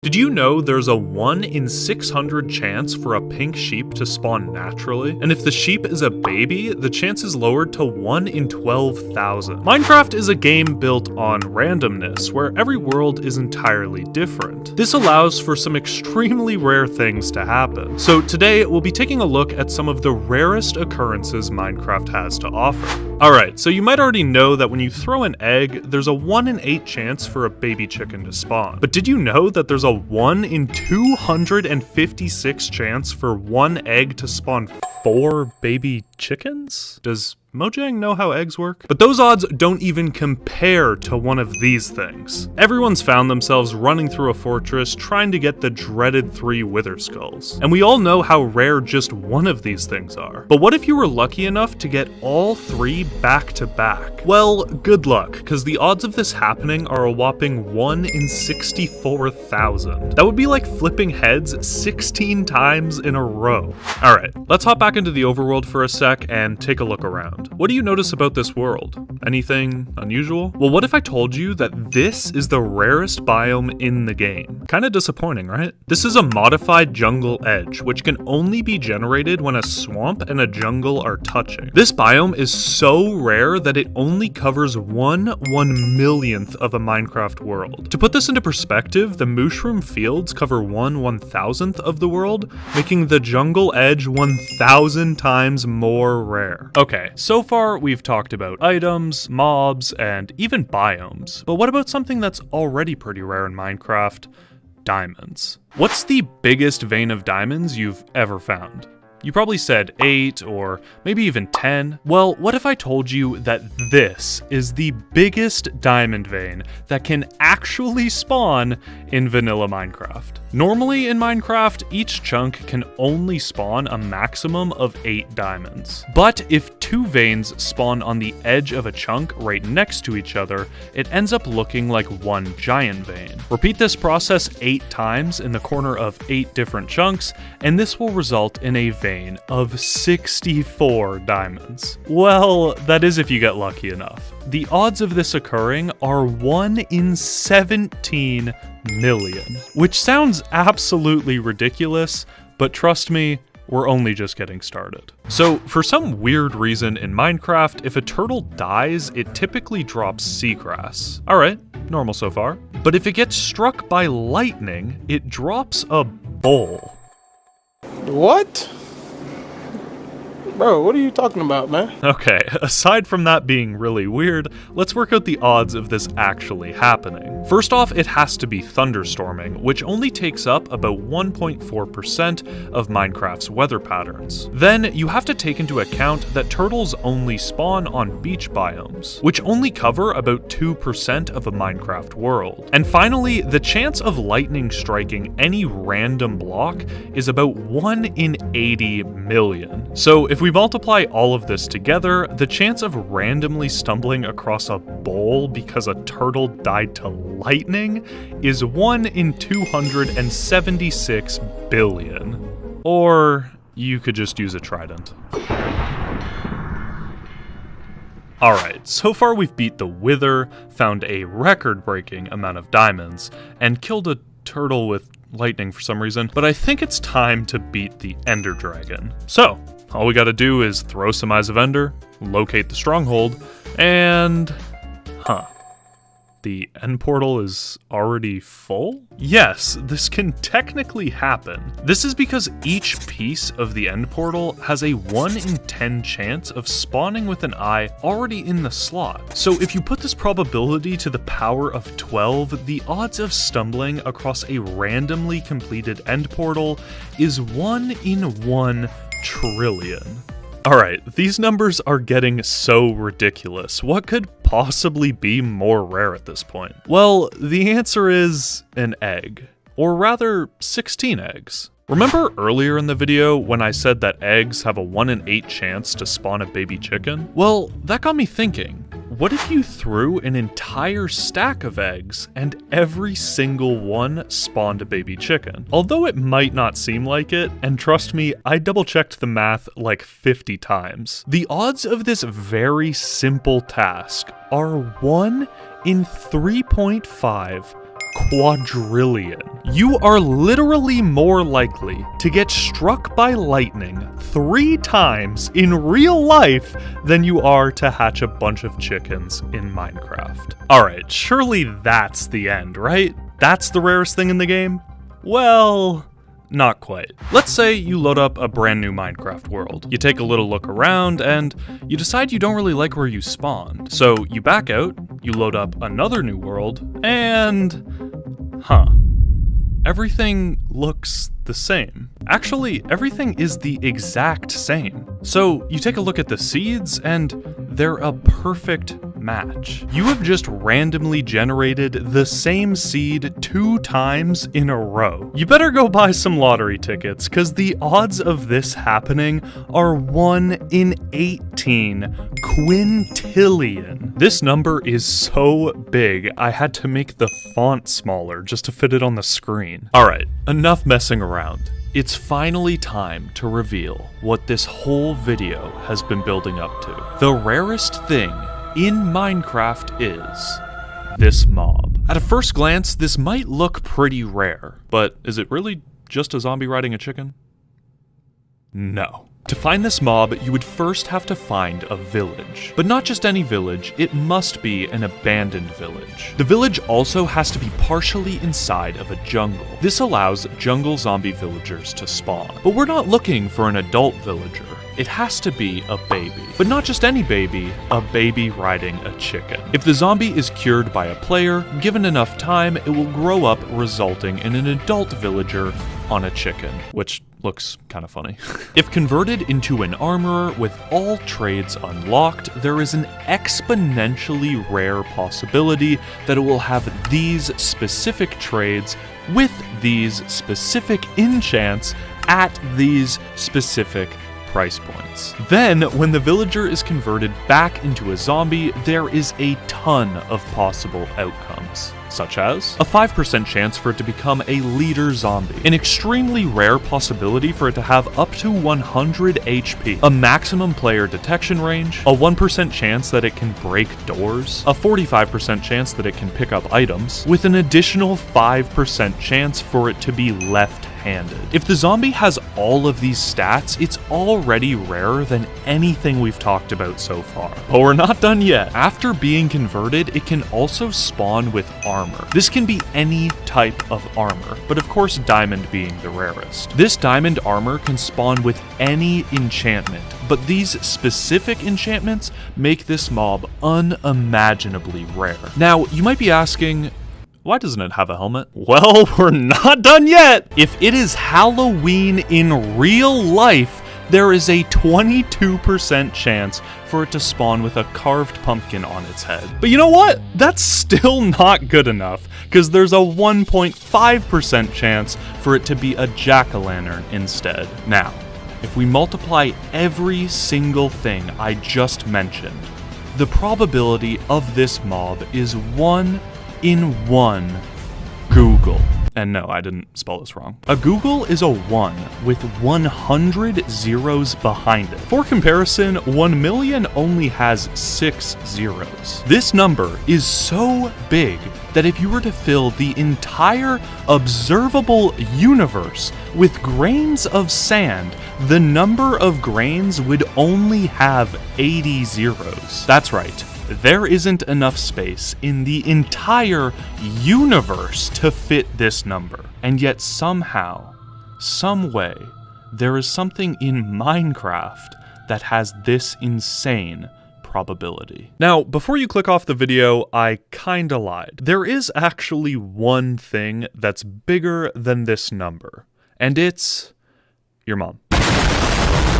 Did you know there's a 1 in 600 chance for a pink sheep to spawn naturally? And if the sheep is a baby, the chance is lowered to 1 in 12,000. Minecraft is a game built on randomness, where every world is entirely different. This allows for some extremely rare things to happen. So today, we'll be taking a look at some of the rarest occurrences Minecraft has to offer. Alright, so you might already know that when you throw an egg, there's a 1 in 8 chance for a baby chicken to spawn. But did you know that there's a 1 in 256 chance for one egg to spawn 4 baby chickens? Does Mojang know how eggs work? But those odds don't even compare to one of these things. Everyone's found themselves running through a fortress trying to get the dreaded 3 wither skulls. And we all know how rare just one of these things are. But what if you were lucky enough to get all 3 back to back? Well, good luck, because the odds of this happening are a whopping 1 in 64,000. That would be like flipping heads 16 times in a row. Alright, let's hop back into the overworld for a sec and take a look around. What do you notice about this world? Anything unusual? Well, what if I told you that this is the rarest biome in the game? Kinda disappointing, right? This is a modified jungle edge, which can only be generated when a swamp and a jungle are touching. This biome is so rare that it only covers 1/1,000,000th of a Minecraft world. To put this into perspective, the mushroom fields cover 1/1000th of the world, making the jungle edge 1,000 times more rare. Okay, so far we've talked about items, mobs, and even biomes. But what about something that's already pretty rare in Minecraft? Diamonds. What's the biggest vein of diamonds you've ever found? You probably said 8 or maybe even 10. Well, what if I told you that this is the biggest diamond vein that can actually spawn in vanilla Minecraft? Normally in Minecraft, each chunk can only spawn a maximum of 8 diamonds. But if 2 veins spawn on the edge of a chunk right next to each other, it ends up looking like one giant vein. Repeat this process 8 times in the corner of 8 different chunks, and this will result in a vein of 64 diamonds. Well, that is if you get lucky enough. The odds of this occurring are 1 in 17 million, which sounds absolutely ridiculous, but trust me, we're only just getting started. So, for some weird reason in Minecraft, if a turtle dies, it typically drops seagrass. Alright, normal so far. But if it gets struck by lightning, it drops a bowl. What? Bro, what are you talking about, man? Okay, aside from that being really weird, let's work out the odds of this actually happening. First off, it has to be thunderstorming, which only takes up about 1.4% of Minecraft's weather patterns. Then, you have to take into account that turtles only spawn on beach biomes, which only cover about 2% of a Minecraft world. And finally, the chance of lightning striking any random block is about 1 in 80 million. So if we multiply all of this together, the chance of randomly stumbling across a bowl because a turtle died to lightning is 1 in 276 billion. Or you could just use a trident. Alright, so far we've beat the Wither, found a record-breaking amount of diamonds, and killed a turtle with lightning for some reason, but I think it's time to beat the Ender Dragon. So, all we gotta do is throw some Eyes of Ender, locate the stronghold, and... the end portal is already full? Yes, this can technically happen. This is because each piece of the end portal has a 1 in 10 chance of spawning with an eye already in the slot. So if you put this probability to the power of 12, the odds of stumbling across a randomly completed end portal is 1 in 1 trillion. Alright, these numbers are getting so ridiculous. What could possibly be more rare at this point? Well, the answer is an egg. Or rather, 16 eggs. Remember earlier in the video when I said that eggs have a 1 in 8 chance to spawn a baby chicken? Well, that got me thinking. What if you threw an entire stack of eggs and every single one spawned a baby chicken? Although it might not seem like it, and trust me, I double-checked the math like 50 times, the odds of this very simple task are 1 in 3.5 quadrillion. You are literally more likely to get struck by lightning 3 times in real life than you are to hatch a bunch of chickens in Minecraft. Alright, surely that's the end, right? That's the rarest thing in the game? Well, not quite. Let's say you load up a brand new Minecraft world. You take a little look around, and you decide you don't really like where you spawned. So you back out, you load up another new world, and... everything looks the same. Actually, everything is the exact same. So you take a look at the seeds, and they're a perfect match. You have just randomly generated the same seed 2 times in a row. You better go buy some lottery tickets, because the odds of this happening are 1 in 18 quintillion. This number is so big, I had to make the font smaller just to fit it on the screen. Alright, enough messing around. It's finally time to reveal what this whole video has been building up to. The rarest thing in Minecraft is this mob. At a first glance, this might look pretty rare, but is it really just a zombie riding a chicken? No. To find this mob, you would first have to find a village. But not just any village, it must be an abandoned village. The village also has to be partially inside of a jungle. This allows jungle zombie villagers to spawn. But we're not looking for an adult villager. It has to be a baby. But not just any baby, a baby riding a chicken. If the zombie is cured by a player, given enough time, it will grow up, resulting in an adult villager on a chicken, which looks kind of funny. If converted into an armorer with all trades unlocked, there is an exponentially rare possibility that it will have these specific trades with these specific enchants at these specific price points. Then, when the villager is converted back into a zombie, there is a ton of possible outcomes, such as a 5% chance for it to become a leader zombie, an extremely rare possibility for it to have up to 100 HP, a maximum player detection range, a 1% chance that it can break doors, a 45% chance that it can pick up items, with an additional 5% chance for it to be left-handed. If the zombie has all of these stats, it's already rarer than anything we've talked about so far. But we're not done yet. After being converted, it can also spawn with armor. This can be any type of armor, but of course diamond being the rarest. This diamond armor can spawn with any enchantment, but these specific enchantments make this mob unimaginably rare. Now, you might be asking, why doesn't it have a helmet? Well, we're not done yet! If it is Halloween in real life, there is a 22% chance for it to spawn with a carved pumpkin on its head. But you know what? That's still not good enough, because there's a 1.5% chance for it to be a jack-o'-lantern instead. Now, if we multiply every single thing I just mentioned, the probability of this mob is 1 in 1 Google. And no, I didn't spell this wrong. A Google is a 1 with 100 zeros behind it. For comparison, 1 million only has 6 zeros. This number is so big that if you were to fill the entire observable universe with grains of sand, the number of grains would only have 80 zeros. That's right. There isn't enough space in the entire universe to fit this number. And yet somehow, some way, there is something in Minecraft that has this insane probability. Now, before you click off the video, I kinda lied. There is actually one thing that's bigger than this number, and it's your mom.